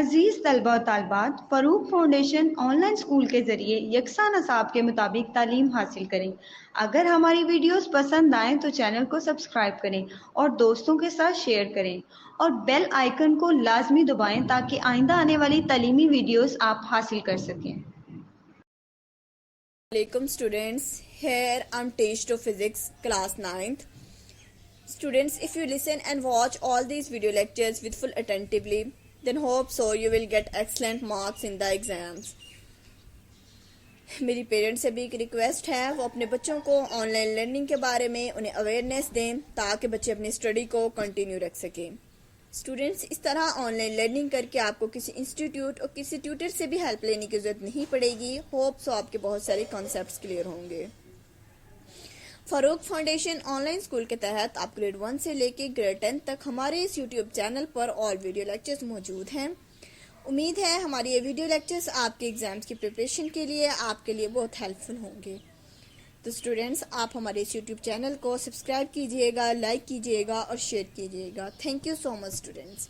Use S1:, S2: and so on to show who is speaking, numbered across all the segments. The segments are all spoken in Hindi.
S1: अजीज़ तलबा और तालबात, फ़रूक फाउंडेशन ऑनलाइन स्कूल के ज़रिए यकसा नसाब के मुताबिक तालीम हासिल करें। अगर हमारी वीडियोस पसंद आएँ तो चैनल को सब्सक्राइब करें और दोस्तों के साथ शेयर करें और बेल आइकन को लाजमी दबाएं ताकि आइंदा आने वाली तालीमी वीडियोस आप हासिल कर सकें।
S2: Welcome students, here I'm teach to physics class 9th. Students, if you listen and watch all these video lectures with full attentively, then hope so you will get excellent marks in the exams. मेरी पेरेंट्स से भी एक रिक्वेस्ट है, वो अपने बच्चों को ऑनलाइन लर्निंग के बारे में उन्हें अवेयरनेस दें ताकि बच्चे अपनी स्टडी को कंटिन्यू रख सकें। स्टूडेंट्स, इस तरह ऑनलाइन लर्निंग करके आपको किसी इंस्टीट्यूट और किसी ट्यूटर से भी हेल्प लेने की ज़रूरत नहीं पड़ेगी। होप सो आपके बहुत सारे कॉन्सेप्ट्स क्लियर होंगे। फ़रूक फाउंडेशन ऑनलाइन स्कूल के तहत आप ग्रेड 1 से लेके ग्रेड 10 तक हमारे इस यूट्यूब चैनल पर ऑल वीडियो लेक्चर्स मौजूद हैं। उम्मीद है हमारी ये वीडियो लेक्चर्स आपके एग्जाम्स की प्रिपरेशन के लिए आपके लिए बहुत हेल्पफुल होंगे। तो स्टूडेंट्स, आप हमारे इस यूट्यूब चैनल को सब्सक्राइब कीजिएगा, लाइक कीजिएगा और शेयर कीजिएगा। Thank you so much students.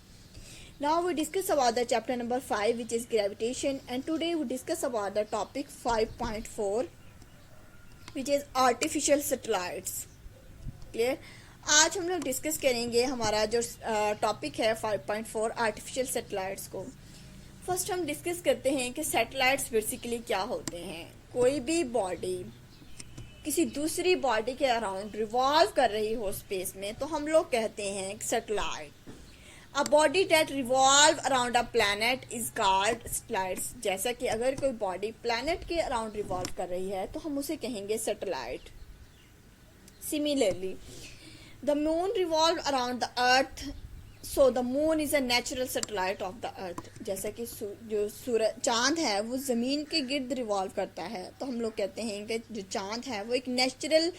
S2: Now we discuss about the chapter number 5 which is gravitation and today we discuss about the topic 5.4 which is artificial satellites. Clear? आज हम लोग डिस्कस करेंगे हमारा जो टॉपिक है 5.4 आर्टिफिशियल सैटेलाइट्स को। फर्स्ट हम डिस्कस करते हैं कि सैटेलाइट्स बेसिकली क्या होते हैं। कोई भी बॉडी किसी दूसरी बॉडी के अराउंड रिवॉल्व कर रही हो स्पेस में तो हम लोग कहते हैं satellite. A body that revolve around a planet is called satellites. जैसा कि अगर कोई बॉडी प्लैनेट के अराउंड रिवॉल्व कर रही है तो हम उसे कहेंगे satellite. Similarly the moon revolve around the earth, so the moon is a natural satellite of the earth. जैसा कि जो सूरज चांद है वो जमीन के गिर्द रिवॉल्व करता है तो हम लोग कहते हैं कि जो चांद है वो एक नेचुरल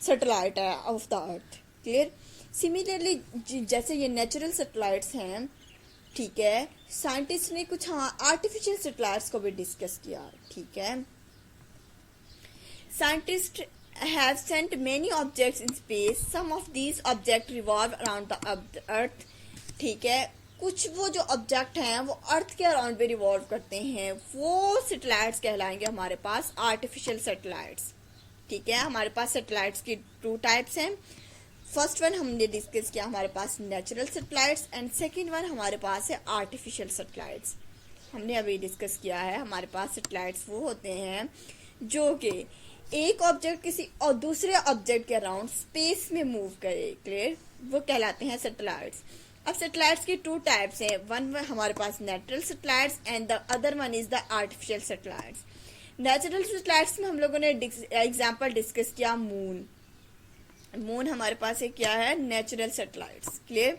S2: सैटेलाइट है of the earth. Clear? Similarly जैसे ये नेचुरल सैटेलाइट्स हैं, ठीक है, साइंटिस्ट ने कुछ आर्टिफिशियल सैटेलाइट्स को भी डिस्कस किया। ठीक है, scientist have sent many objects in space. Some of these objects revolve around the earth. ठीक है, कुछ वो जो ऑब्जेक्ट हैं वो अर्थ के अराउंड भी रिवॉल्व करते हैं, वो सैटेलाइट्स कहलाएंगे हमारे पास आर्टिफिशियल सैटेलाइट्स। ठीक है, हमारे पास सैटेलाइट्स की 2 टाइप्स हैं। फर्स्ट वन हमने डिस्कस किया, हमारे पास natural satellites, and second one हमारे पास है आर्टिफिशियल सैटेलाइट्स। हमने अभी डिस्कस किया है हमारे पास सैटेलाइट्स वो होते हैं जो कि एक ऑब्जेक्ट किसी और दूसरे ऑब्जेक्ट के अराउंड स्पेस में मूव करे। क्लियर? वो कहलाते हैं सैटेलाइट्स। अब सैटेलाइट्स की 2 टाइप्स हैं। वन हमारे पास natural satellites and the other one is the artificial satellites. Natural satellites में हम लोगों ने एग्जांपल डिस्कस किया मून। मून हमारे पास एक क्या है, natural satellites. Clear?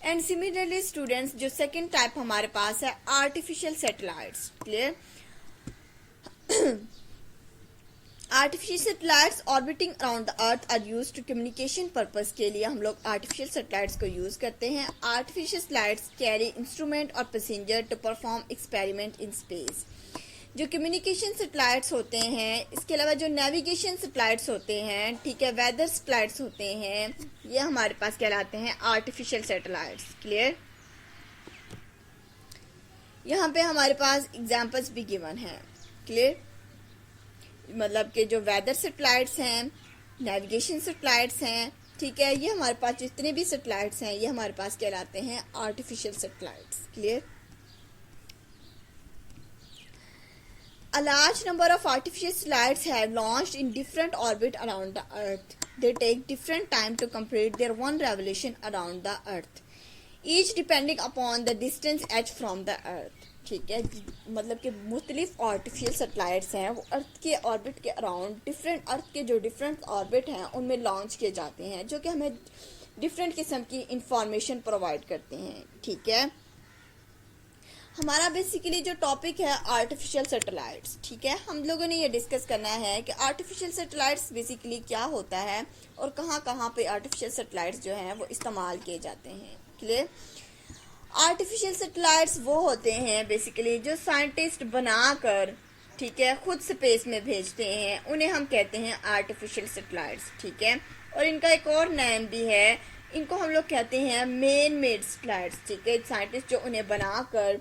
S2: And similarly students, जो सेकेंड टाइप हमारे पास है artificial satellites. Clear? Artificial satellites orbiting around the earth are used to communication purpose के लिए हम लोग आर्टिफिशियल सैटेलाइट्स को यूज करते हैं। आर्टिफिशियल सैटेलाइट्स कैरी इंस्ट्रूमेंट और passenger to perform experiment in space. जो कम्युनिकेशन सैटेलाइट्स होते हैं, इसके अलावा जो नेविगेशन सैटेलाइट्स होते हैं, ठीक है, वेदर सैटेलाइट्स होते हैं, ये हमारे पास कहलाते हैं आर्टिफिशियल सैटेलाइट्स। क्लियर? यहाँ पे हमारे पास एग्जाम्पल्स भी गिवन है। क्लियर? मतलब कि जो वेदर सैटेलाइट्स हैं, नेविगेशन सैटेलाइट्स हैं, ठीक है, ये हमारे पास जितने भी सैटेलाइट्स हैं ये हमारे पास कहलाते हैं artificial satellites. Clear? A large number of artificial satellites have launched in different orbit around the Earth. They take different time to complete their one revolution around the Earth, each depending upon the distance h from the Earth. ठीक है, मतलब कि मुख्तलिफ आर्टिफिशियल सैटेलाइट्स हैं वो अर्थ के ऑर्बिट के अराउंड डिफरेंट अर्थ के जो डिफरेंट ऑर्बिट हैं उनमें लॉन्च किए जाते हैं, जो कि हमें डिफरेंट किस्म की इंफॉर्मेशन प्रोवाइड करते हैं। ठीक है, हमारा बेसिकली जो टॉपिक है आर्टिफिशियल सैटेलाइट्स। ठीक है, हम लोगों ने ये डिस्कस करना है कि आर्टिफिशियल सैटेलाइट्स बेसिकली क्या होता है और कहाँ कहाँ पे आर्टिफिशियल सैटेलाइट्स जो हैं वो इस्तेमाल किए जाते हैं। क्लियर? आर्टिफिशियल सैटेलाइट्स वो होते हैं बेसिकली जो साइंटिस्ट बनाकर, ठीक है, खुद स्पेस में भेजते हैं, उन्हें हम कहते हैं आर्टिफिशियल सैटेलाइट्स। ठीक है, और इनका एक और नेम भी है, इनको हम लोग कहते हैं मेन मेड सैटेलाइट्स। ठीक है, साइंटिस्ट जो उन्हें बनाकर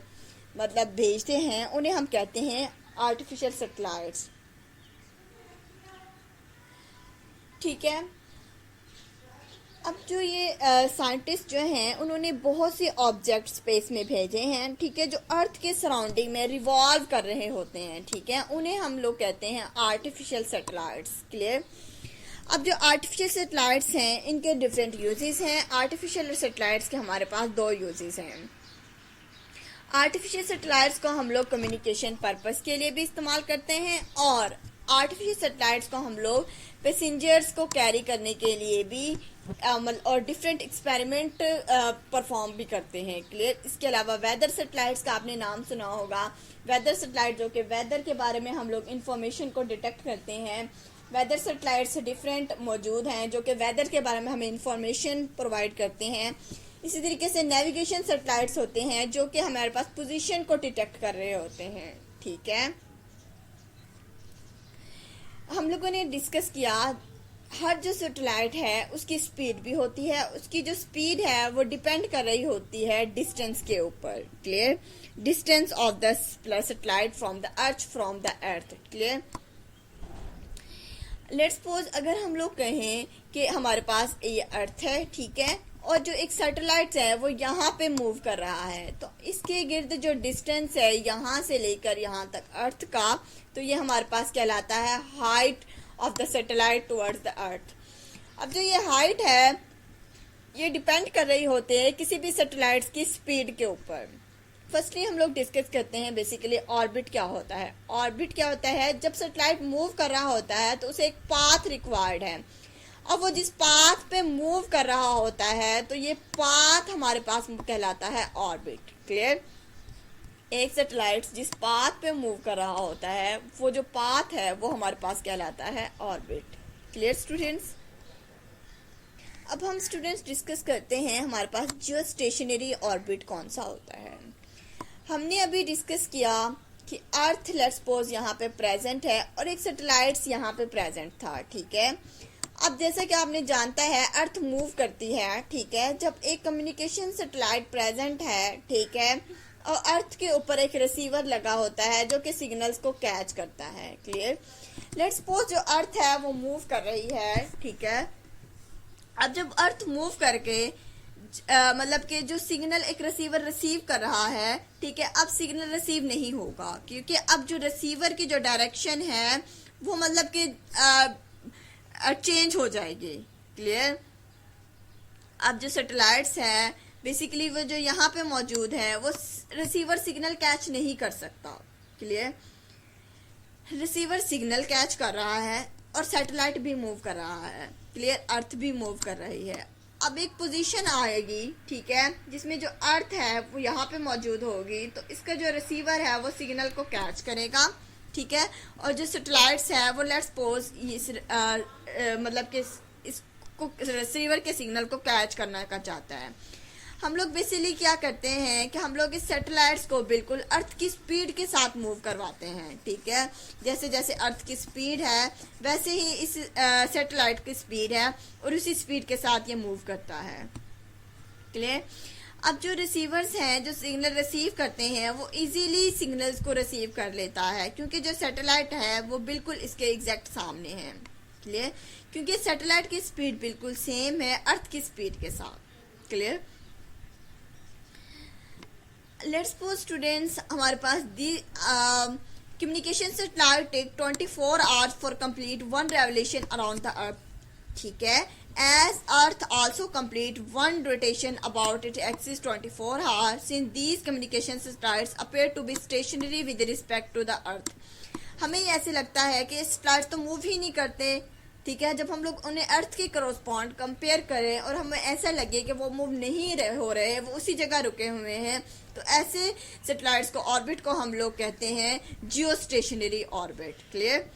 S2: मतलब भेजते हैं, उन्हें हम कहते हैं आर्टिफिशियल सैटेलाइट्स। ठीक है। अब जो ये साइंटिस्ट जो हैं उन्होंने बहुत से ऑब्जेक्ट स्पेस में भेजे हैं, ठीक है, जो अर्थ के सराउंडिंग में रिवॉल्व कर रहे होते हैं, ठीक है, उन्हें हम लोग कहते हैं आर्टिफिशियल सैटेलाइट्स। क्लियर। अब जो आर्टिफिशियल सैटेलाइट्स हैं इनके डिफरेंट यूजेस हैं। आर्टिफिशियल सैटेलाइट्स के हमारे पास दो यूजेस हैं। आर्टिफिशियल सैटेलाइट्स को हम लोग कम्युनिकेशन पर्पस के लिए भी इस्तेमाल करते हैं और आर्टिफिशियल सैटेलाइट्स को हम लोग पैसेंजर्स को कैरी करने के लिए भी और डिफरेंट एक्सपेरिमेंट परफॉर्म भी करते हैं। क्लियर। इसके अलावा वेदर सैटेलाइट्स का आपने नाम सुना होगा। वेदर सैटेलाइट जो कि वेदर के बारे में हम लोग इंफॉर्मेशन को डिटेक्ट करते हैं। वेदर सैटेलाइट्स डिफरेंट मौजूद हैं जो कि वेदर के बारे में हमें इंफॉर्मेशन प्रोवाइड करते हैं। इसी तरीके से नेविगेशन सैटेलाइट्स होते हैं जो कि हमारे पास पोजीशन को डिटेक्ट कर रहे होते हैं। ठीक है। हम लोगों ने डिस्कस किया हर जो सैटेलाइट है उसकी स्पीड भी होती है, उसकी जो स्पीड है वो डिपेंड कर रही होती है डिस्टेंस के ऊपर। Clear. Distance of the satellite from the earth. Clear. Let's suppose अगर हम लोग कहें कि हमारे पास ये अर्थ है, ठीक है, और जो एक सैटेलाइट है वो यहाँ पे मूव कर रहा है, तो इसके गिर्द जो डिस्टेंस है यहाँ से लेकर यहाँ तक अर्थ का, तो ये हमारे पास कहलाता है height of the satellite towards the earth. अब जो ये हाइट है ये डिपेंड कर रही होती है किसी भी सैटेलाइट की स्पीड के ऊपर। फर्स्टली हम लोग डिस्कस करते हैं बेसिकली ऑर्बिट क्या होता है। ऑर्बिट क्या होता है, जब सैटेलाइट मूव कर रहा होता है तो उसे एक पाथ रिक्वायर्ड है। अब वो जिस पाथ पे मूव कर रहा होता है तो ये पाथ हमारे पास कहलाता है ऑर्बिट। क्लियर। एक सैटेलाइट जिस पाथ पे मूव कर रहा होता है वो जो पाथ है वो हमारे पास कहलाता है ऑर्बिट। Clear students. अब हम स्टूडेंट्स डिस्कस करते हैं हमारे पास जियो स्टेशनरी ऑर्बिट कौन सा होता है। हमने अभी डिस्कस किया कि अर्थ लेट्स सपोज यहाँ पे प्रेजेंट है और एक सैटेलाइट्स यहाँ पे प्रेजेंट था। ठीक है। अब जैसा कि आपने जानता है अर्थ मूव करती है, ठीक है, जब एक कम्युनिकेशन सैटेलाइट प्रेजेंट है, ठीक है, और अर्थ के ऊपर एक रिसीवर लगा होता है जो कि सिग्नल्स को कैच करता है। क्लियर। लेट्स सपोज जो अर्थ है वो मूव कर रही है, ठीक है। अब जब अर्थ मूव करके मतलब कि जो सिग्नल एक रिसीवर रिसीव कर रहा है, ठीक है, अब सिग्नल रिसीव नहीं होगा क्योंकि अब जो रिसीवर की जो डायरेक्शन है वो मतलब कि चेंज हो जाएगी। क्लियर। अब जो सैटेलाइट्स हैं बेसिकली वो जो यहाँ पे मौजूद है वो रिसीवर सिग्नल कैच नहीं कर सकता। क्लियर। रिसीवर सिग्नल कैच कर रहा है और सैटेलाइट भी मूव कर रहा है। क्लियर। अर्थ भी मूव कर रही है। अब एक पोजीशन आएगी, ठीक है, जिसमें जो अर्थ है वो यहाँ पे मौजूद होगी, तो इसका जो रिसीवर है वो सिग्नल को कैच करेगा। ठीक है। और जो सैटेलाइट्स है वो लेट्स सपोज मतलब कि इसको रिसीवर के सिग्नल को कैच करना का चाहता है। हम लोग बेसिकली क्या करते हैं कि हम लोग इस सैटेलाइट्स को बिल्कुल अर्थ की स्पीड के साथ मूव करवाते हैं। ठीक है। जैसे जैसे अर्थ की स्पीड है वैसे ही इस सैटेलाइट की स्पीड है और उसी स्पीड के साथ ये मूव करता है। क्लियर। अब जो रिसीवर्स हैं जो सिग्नल रिसीव करते हैं वो इजीली सिग्नल्स को रिसीव कर लेता है क्योंकि जो सैटेलाइट है वो बिल्कुल इसके एग्जैक्ट सामने है। क्लियर। क्योंकि सैटेलाइट की स्पीड बिल्कुल सेम है अर्थ की स्पीड के साथ। क्लियर। लेट्स सपोज स्टूडेंट्स हमारे पास the communication satellite take 24 hours for complete one revolution around the earth. ठीक है। As Earth also complete one rotation about its axis 24 hours, since these communication satellites appear to be stationary with respect to the Earth. हमें ऐसे लगता है कि सैटेलाइट तो मूव ही नहीं करते। ठीक है। जब हम लोग उन्हें अर्थ के करस्पॉन्ड कंपेयर करें और हमें ऐसा लगे कि वो मूव नहीं हो रहे, वो उसी जगह रुके हुए हैं, तो ऐसे सैटेलाइट्स को ऑर्बिट को हम लोग कहते हैं geostationary orbit. Clear.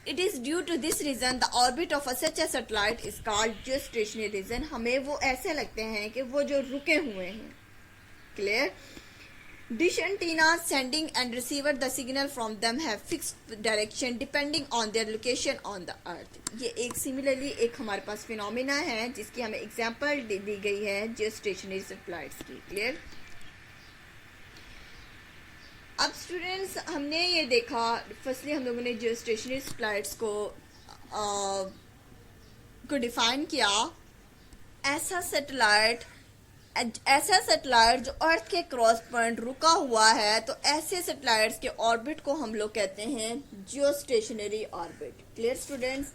S2: It is due to this reason the orbit of such a satellite is called geostationary region. हमें वो ऐसे लगते हैं कि वो जो रुके हुए हैं। Clear? Dish antennas sending and receiver the signal from them have fixed direction depending on their location on the earth. ये एक similarly एक हमारे पास फिनोमिना है जिसकी हमें एग्जाम्पल दी गई है geostationary satellites की। Clear? अब स्टूडेंट्स हमने ये देखा, फर्स्टली हम लोगों ने जियो स्टेशनरी सैटेलाइट्स को डिफाइन किया। ऐसा सैटेलाइट जो अर्थ के क्रॉस पॉइंट रुका हुआ है, तो ऐसे सैटेलाइट्स के ऑर्बिट को हम लोग कहते हैं geostationary orbit. Clear students?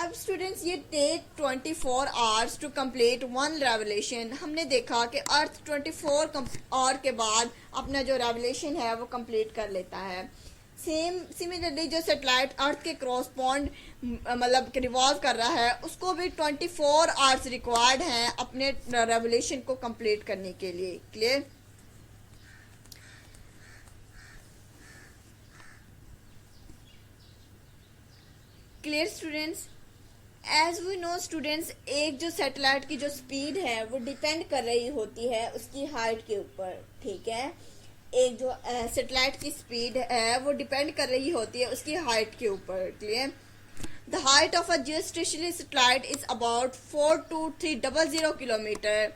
S2: अब स्टूडेंट्स ये take 24 hours to complete one revolution. हमने देखा कि अर्थ 24 आवर के बाद अपना जो रेवोल्यूशन है वो कंप्लीट कर लेता है। सिमिलरली जो सैटेलाइट अर्थ के क्रॉस पॉइंट मतलब रिवॉल्व कर रहा है, उसको भी 24 आवर्स रिक्वायर्ड हैं अपने रेवोल्यूशन को कंप्लीट करने के लिए। Clear? Clear students? As we know students, एक जो सैटेलाइट की जो स्पीड है वो डिपेंड कर रही होती है उसकी हाइट के ऊपर। ठीक है, एक जो सैटेलाइट की स्पीड है वो डिपेंड कर रही होती है उसकी हाइट के ऊपर। Clear? The height of a geostationary satellite is about 42300 kilometre,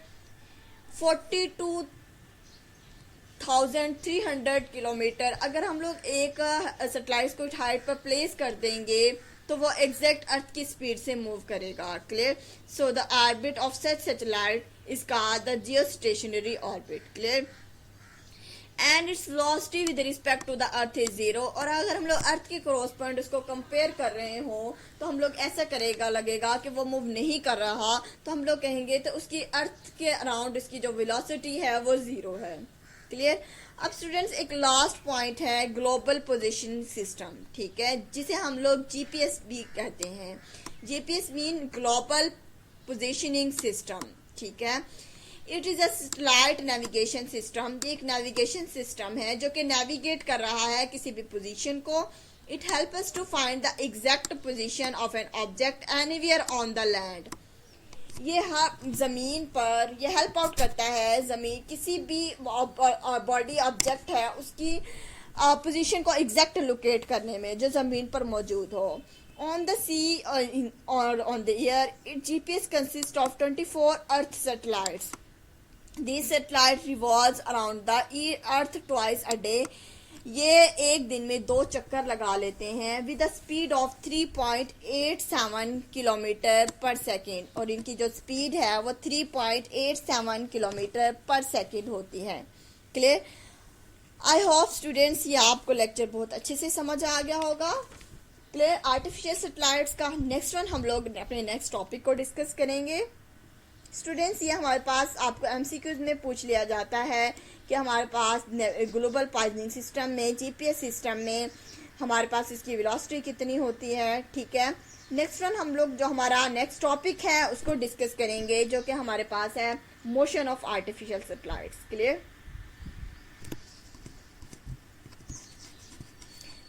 S2: 42,300 kilometre. अगर हम लोग एक सैटेलाइट को हाइट पर प्लेस कर देंगे तो वो एग्जैक्ट अर्थ की स्पीड से मूव करेगा। Clear? So the orbit of such satellite is called the geostationary orbit. Clear? And its velocity with respect to the earth is 0। और अगर हम लोग अर्थ के क्रॉस पॉइंट उसको कंपेयर कर रहे हो तो हम लोग ऐसा लगेगा कि वो मूव नहीं कर रहा, तो हम लोग कहेंगे तो उसकी अर्थ के अराउंड इसकी जो वेलोसिटी है वो 0 है। क्लियर? अब स्टूडेंट्स एक लास्ट पॉइंट है ग्लोबल पोजीशन सिस्टम। ठीक है, जिसे हम लोग जीपीएस भी कहते हैं। GPS mean global positioning system. ठीक है, it is a satellite navigation system. ये एक नेविगेशन सिस्टम है जो कि नेविगेट कर रहा है किसी भी पोजीशन को। It help us to find the exact position of an object anywhere on the land. ये जमीन पर ये हेल्प आउट करता है, जमीन किसी भी बॉडी ऑब्जेक्ट है उसकी पोजीशन को एग्जैक्ट लोकेट करने में जो जमीन पर मौजूद हो। ऑन द सी और on the air, it GPS consist of 24 earth satellites. These satellites revolves around the earth twice a day. ये एक दिन में 2 चक्कर लगा लेते हैं with the speed of 3.87 kilometre per second. और इनकी जो स्पीड है वो 3.87 किलोमीटर पर सेकेंड होती है। क्लियर? आई होप स्टूडेंट्स ये आपको लेक्चर बहुत अच्छे से समझ आ गया होगा। क्लियर? आर्टिफिशियल सैटेलाइट्स का नेक्स्ट वन हम लोग अपने नेक्स्ट टॉपिक को डिस्कस करेंगे। स्टूडेंट्स ये हमारे पास आपको एमसीक्यूज में पूछ लिया जाता है कि हमारे पास ग्लोबल पॉइजनिंग सिस्टम में, जीपीएस सिस्टम में हमारे पास इसकी वेलोसिटी कितनी होती है। ठीक है, नेक्स्ट वन हम लोग जो हमारा नेक्स्ट टॉपिक है उसको डिस्कस करेंगे, जो कि हमारे पास है motion of artificial satellites. Clear?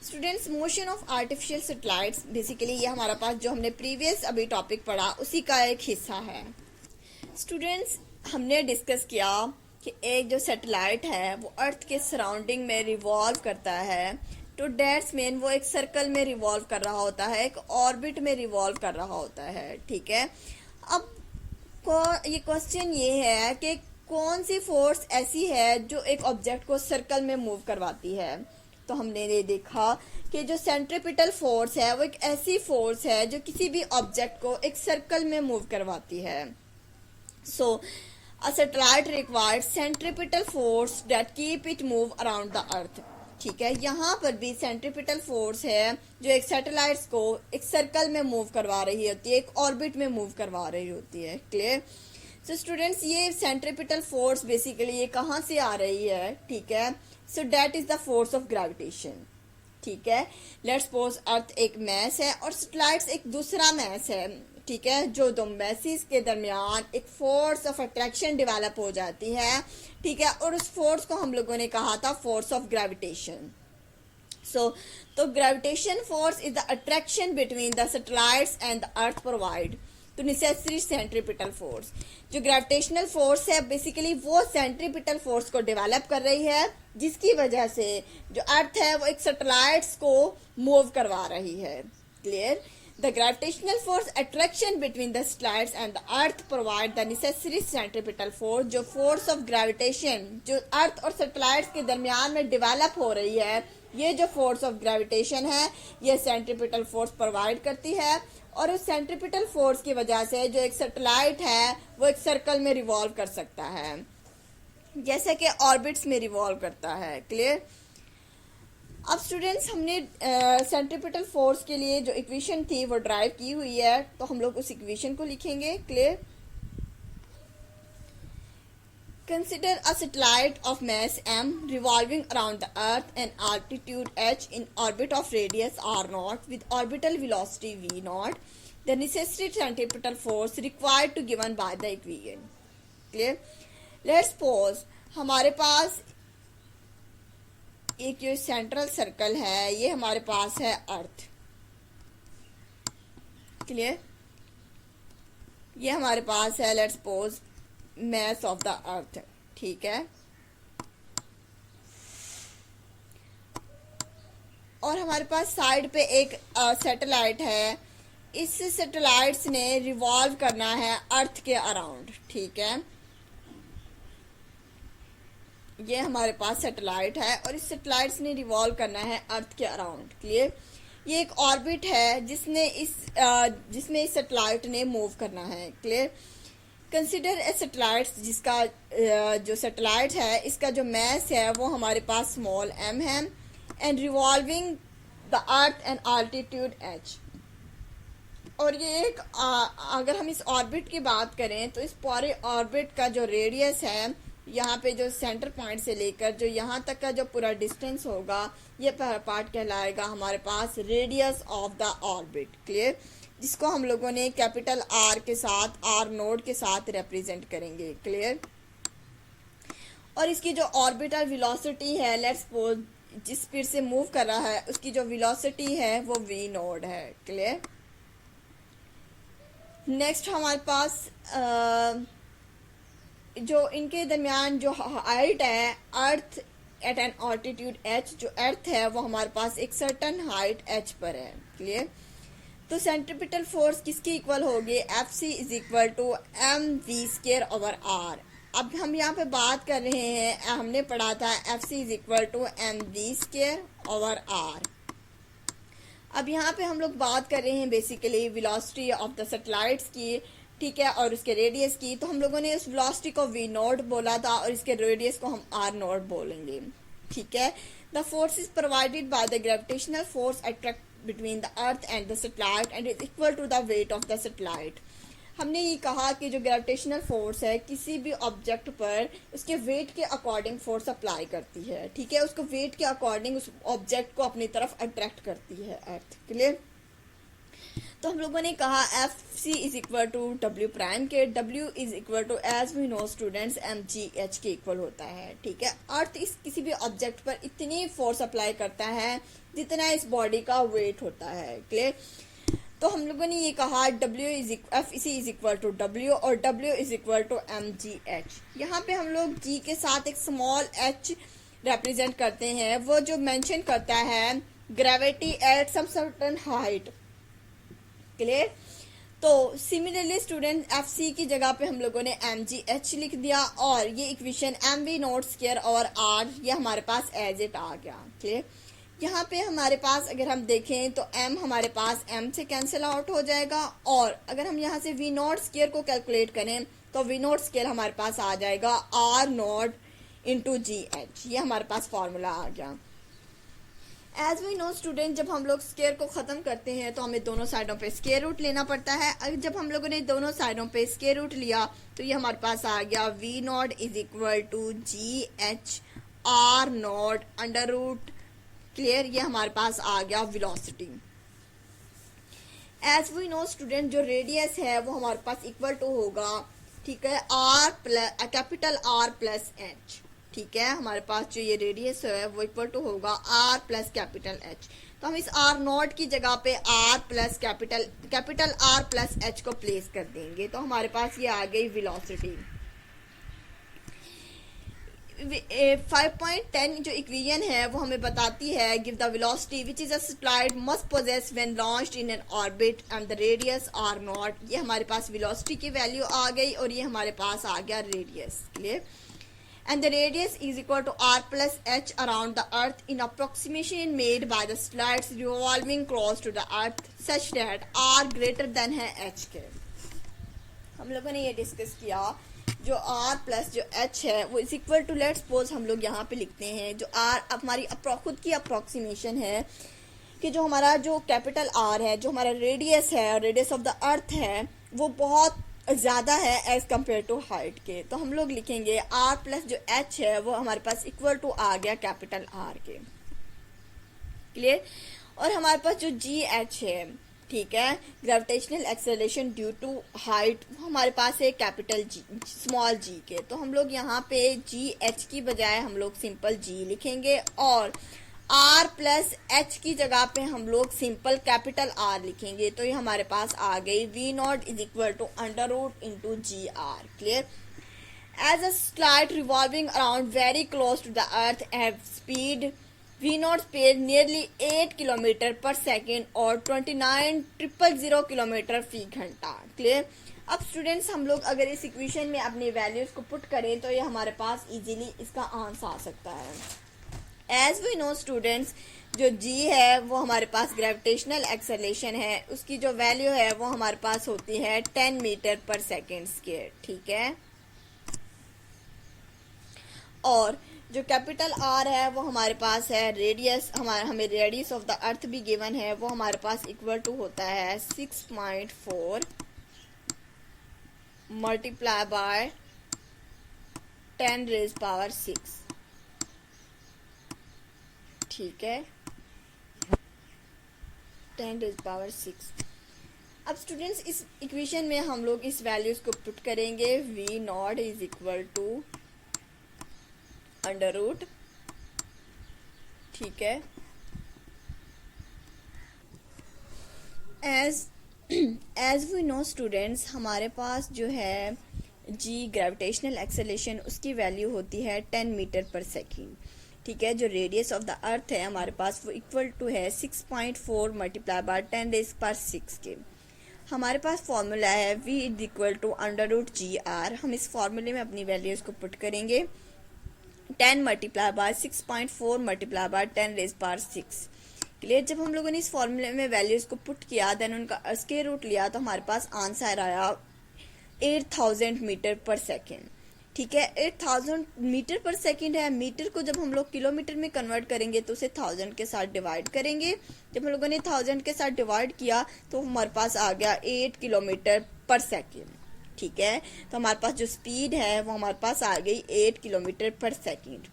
S2: Students motion of artificial satellites basically ये हमारे पास जो हमने प्रीवियस अभी टॉपिक पढ़ा उसी का एक हिस्सा है। स्टूडेंट्स हमने डिस्कस किया कि एक जो सैटेलाइट है वो अर्थ के सराउंडिंग में रिवॉल्व करता है, तो डेट्स मीन वो एक सर्कल में रिवॉल्व कर रहा होता है, एक ऑर्बिट में रिवॉल्व कर रहा होता है। ठीक है, अब ये क्वेश्चन ये है कि कौन सी फोर्स ऐसी है जो एक ऑब्जेक्ट को सर्कल में मूव करवाती है। तो हमने ये देखा कि जो सेंट्रीपिटल फोर्स है वो एक ऐसी फोर्स है जो किसी भी ऑब्जेक्ट को एक सर्कल में मूव करवाती है। So, a satellite requires centripetal force that keep it move around the earth. ठीक है, यहाँ पर भी सेंट्रीपिटल फोर्स है जो एक सैटेलाइट्स को एक सर्कल में मूव करवा रही होती है, एक ऑर्बिट में मूव करवा रही होती है। क्लियर? सो स्टूडेंट्स ये सेंट्रीपिटल फोर्स बेसिकली ये कहाँ से आ रही है? ठीक है, so that is the force of gravitation. ठीक है, लेट्स सपोज अर्थ एक मैस है और सैटेलाइट्स एक दूसरा मैस है। ठीक है, जो दो मैसेज के दरमियान एक फोर्स ऑफ अट्रैक्शन डेवलप हो जाती है। ठीक है, और उस फोर्स को हम लोगों ने कहा था फोर्स ऑफ ग्रेविटेशन। तो gravitation force is the attraction between the satellites and the earth provide तो नेसेसरी सेंट्रीपिटल फोर्स। जो ग्रेविटेशनल फोर्स है बेसिकली वो सेंट्रीपिटल फोर्स को डेवलप कर रही है, जिसकी वजह से जो अर्थ है वो एक सैटेलाइट्स को मूव करवा रही है। Clear? The gravitational force attraction between the satellites and the earth provide the necessary centripetal force. जो force of gravitation जो अर्थ और सैटेलाइट्स के दरमियान में डेवलप हो रही है, ये जो force of gravitation है ये centripetal force प्रोवाइड करती है, और उस centripetal force की वजह से जो एक सैटेलाइट है वो एक सर्कल में रिवॉल्व कर सकता है, जैसे कि ऑर्बिट्स में रिवॉल्व करता है। क्लियर? अब स्टूडेंट्स हमने सेंट्रीपिटल फोर्स के लिए जो इक्वेशन थी वो ड्राइव की हुई है, तो हम लोग उस इक्वेशन को लिखेंगे। Clear? Consider a satellite of mass m revolving around the earth and altitude h in orbit of radius r0 with orbital velocity v0. The necessary centripetal force required to given by the equation. Clear? Let's suppose हमारे पास एक जो सेंट्रल सर्कल है ये हमारे पास है अर्थ। क्लियर? ये हमारे पास है let's suppose mass of the earth. ठीक है, और हमारे पास साइड पे एक सैटेलाइट है। इस सैटेलाइट्स ने रिवॉल्व करना है अर्थ के अराउंड। ठीक है, ये हमारे पास सैटेलाइट है और इस सैटेलाइट्स ने रिवॉल्व करना है अर्थ के अराउंड। क्लियर? ये एक ऑर्बिट है जिसमें इस सैटेलाइट ने मूव करना है। क्लियर? कंसिडर ए सैटेलाइट जिसका जो सैटेलाइट है इसका जो मास है वो हमारे पास स्मॉल m है and revolving the earth and altitude h। और ये एक अगर हम इस ऑर्बिट की बात करें तो इस पूरे ऑर्बिट का जो रेडियस है, यहाँ पे जो सेंटर पॉइंट से लेकर जो यहाँ तक का जो पूरा डिस्टेंस होगा ये पार्ट कहलाएगा हमारे पास radius of the orbit. Clear? जिसको हम लोगों ने कैपिटल R के साथ R नोड के साथ रिप्रेजेंट करेंगे। क्लियर? और इसकी जो ऑर्बिटल वेलोसिटी है लेट्स सपोज जिस स्पीड से मूव कर रहा है उसकी जो वेलोसिटी है वो v नोड है। क्लियर? नेक्स्ट हमारे पास जो इनके दरमियान जो हाइट है earth at N altitude h, जो अर्थ है वो हमारे पास एक सर्टन हाइट h पर है। क्लियर? तो सेंट्रीपिटल फोर्स किसकी इक्वल होगी? Fc is equal to mv² over r। अब हम यहाँ पे बात कर रहे हैं, हमने पढ़ा था Fc is equal to mv² over r। अब यहाँ पे हम लोग बात कर रहे हैं basically velocity of the satellites की। ठीक है, और उसके रेडियस की। तो हम लोगों ने उस वेलोसिटी को v नोट बोला था और इसके रेडियस को हम r नोट बोलेंगे। ठीक है, the force is provided by the gravitational force attract between the earth and the satellite and is equal to the weight of the satellite. हमने ये कहा कि जो ग्रेविटेशनल फोर्स है किसी भी ऑब्जेक्ट पर उसके वेट के अकॉर्डिंग फोर्स अप्लाई करती है। ठीक है, उसको वेट के अकॉर्डिंग उस ऑब्जेक्ट को अपनी तरफ अट्रैक्ट करती है अर्थ। क्लियर? तो हम लोगों ने कहा Fc is equal to W prime के, W is equal to as we know students mgh के इक्वल होता है। ठीक है, अर्थ इस किसी भी ऑब्जेक्ट पर इतनी फोर्स अप्लाई करता है जितना इस बॉडी का वेट होता है। क्लियर? तो हम लोगों ने ये कहा Fc is equal to W और W is equal to mgh। यहाँ पे हम लोग g के साथ एक स्मॉल h रिप्रेजेंट करते हैं, वो जो मेंशन करता है gravity at some certain height. Clear? तो सिमिलरली स्टूडेंट Fc की जगह पे हम लोगों ने mgh लिख दिया और ये इक्वेशन mv नोट स्क्वायर और r ये हमारे पास एज इट आ गया। क्लियर? यहाँ पे हमारे पास अगर हम देखें तो m हमारे पास m से कैंसिल आउट हो जाएगा, और अगर हम यहाँ से v नोट स्क्वायर को कैलकुलेट करें तो v नोट स्क्वायर हमारे पास आ जाएगा r नोट इंटू gh। ये हमारे पास फॉर्मूला आ गया। एज वी नो स्टूडेंट जब हम लोग स्क्वायर को ख़त्म करते हैं तो हमें दोनों साइडों पे स्क्वायर रूट लेना पड़ता है। अगर जब हम लोगों ने दोनों साइडों पे स्क्वायर रूट लिया तो ये हमारे पास आ गया v naught is equal to gh r naught under root. Clear? ये हमारे पास आ गया velocity. As we know student जो रेडियस है वो हमारे पास इक्वल टू होगा, ठीक है, r plus capital R plus h। ठीक है, हमारे पास जो ये रेडियस है वो इक्वल टू होगा r प्लस कैपिटल h। तो हम इस r नॉट की जगह पे r plus capital R plus h को प्लेस कर देंगे, तो हमारे पास ये आ गई वेलोसिटी। 5.10 जो इक्वेशन है वो हमें बताती है give the velocity which is a satellite must possess when launched in an orbit and the radius R naught. ये हमारे पास वेलोसिटी की वैल्यू आ गई और ये हमारे पास आ गया radius. Clear? And the radius is equal to r plus h around the earth in approximation made by the satellites revolving close to the earth such that r greater than है h के। हम लोगों ने ये डिस्कस किया जो r प्लस जो h है वो is equal to, let's suppose हम लोग यहाँ पे लिखते हैं जो r हमारी खुद की अप्रोक्सीमेशन है कि जो हमारा जो कैपिटल r है, जो हमारा रेडियस है, रेडियस ऑफ द अर्थ है, वो बहुत ज़्यादा है एज कम्पेयर टू हाइट के। तो हम लोग लिखेंगे r प्लस जो h है वो हमारे पास इक्वल टू आ गया कैपिटल R के। क्लियर? और हमारे पास जो जी एच है, ठीक है, gravitational acceleration due to height, हमारे पास है कैपिटल जी, स्मॉल जी के। तो हम लोग यहाँ पे जी एच की बजाय हम लोग सिंपल जी लिखेंगे और आर प्लस एच की जगह पे हम लोग सिंपल कैपिटल आर लिखेंगे। तो ये हमारे पास आ गई V naught is equal to under root into G R. Clear? As a slight revolving around very close to the earth have speed V naught speed nearly 8 kilometre per second और 29,000 किलोमीटर फी घंटा। क्लियर? अब स्टूडेंट्स हम लोग अगर इस इक्वेशन में अपनी वैल्यूज को पुट करें तो ये हमारे पास इजीली इसका आंसर आ सकता है। एज वी नो स्टूडेंट्स, जो g है वो हमारे पास ग्रेविटेशनल एक्सेलरेशन है, उसकी जो वैल्यू है वो हमारे पास होती है 10 मीटर पर सेकेंड स्क्वायर। ठीक है? और जो कैपिटल R है वो हमारे पास है रेडियस, हमें रेडियस ऑफ द अर्थ भी गिवन है, वो हमारे पास इक्वल टू होता है 6.4 मल्टीप्लाई बाय 10 रेज पावर 6। ठीक है? 10 रेज पावर 6। अब स्टूडेंट्स इस इक्वेशन में हम लोग इस वैल्यूज को पुट करेंगे। V naught is equal to under root, ठीक है, एज वी नो स्टूडेंट्स हमारे पास जो है जी ग्रेविटेशनल एक्सेलरेशन उसकी वैल्यू होती है 10 मीटर पर सेकेंड। ठीक है? जो रेडियस ऑफ द अर्थ है हमारे पास वो इक्वल टू है 6.4 मल्टीप्लाई बाय 10 रेज पावर 6 के। हमारे पास फॉर्मूला है v is equal to under root G R. हम इस फॉर्मूले में अपनी वैल्यूज को पुट करेंगे 10 multiply by 6.4 multiply by 10 raise power 6। Clear? जब हम लोगों ने इस फॉर्मूले में वैल्यूज को पुट किया देन उनका स्क्वायर रूट लिया तो हमारे पास आंसर आया 8000 मीटर पर सेकेंड। ठीक है? 8000 मीटर पर सेकेंड है। मीटर को जब हम लोग किलोमीटर में कन्वर्ट करेंगे तो उसे 1000 के साथ डिवाइड करेंगे। जब हम लोगों ने 1000 के साथ डिवाइड किया तो हमारे पास आ गया 8 किलोमीटर पर सेकेंड। ठीक है? तो हमारे पास जो स्पीड है वो हमारे पास आ गई 8 kilometre per second.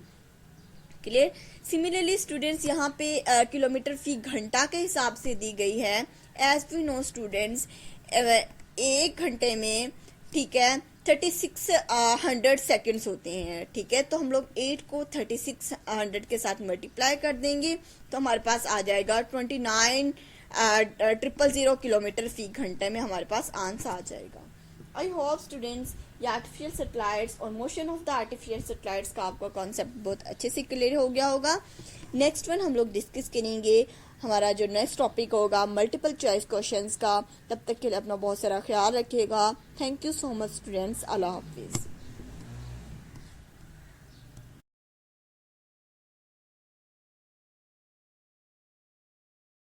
S2: Clear? Similarly students यहाँ पे किलोमीटर फी घंटा के हिसाब से दी गई है। एज वी नो स्टूडेंट्स, एक घंटे में, ठीक है, 3600 सेकेंड्स होते हैं। ठीक है? तो हम लोग 8 को 3600 के साथ मल्टीप्लाई कर देंगे तो हमारे पास आ जाएगा 29,000 किलोमीटर फी घंटे में हमारे पास आंसर आ जाएगा। आई होप स्टूडेंट्स ये आर्टिफिशियल सैटेलाइट्स और motion of the artificial satellites का आपका कॉन्सेप्ट बहुत अच्छे से क्लियर हो गया होगा। नेक्स्ट वन हम लोग डिस्कस करेंगे, हमारा जो नेक्स्ट टॉपिक होगा मल्टीपल चॉइस क्वेश्चंस का। तब तक के लिए अपना बहुत सारा ख्याल रखिएगा। Thank you so much students. अल्लाह हाफिज़।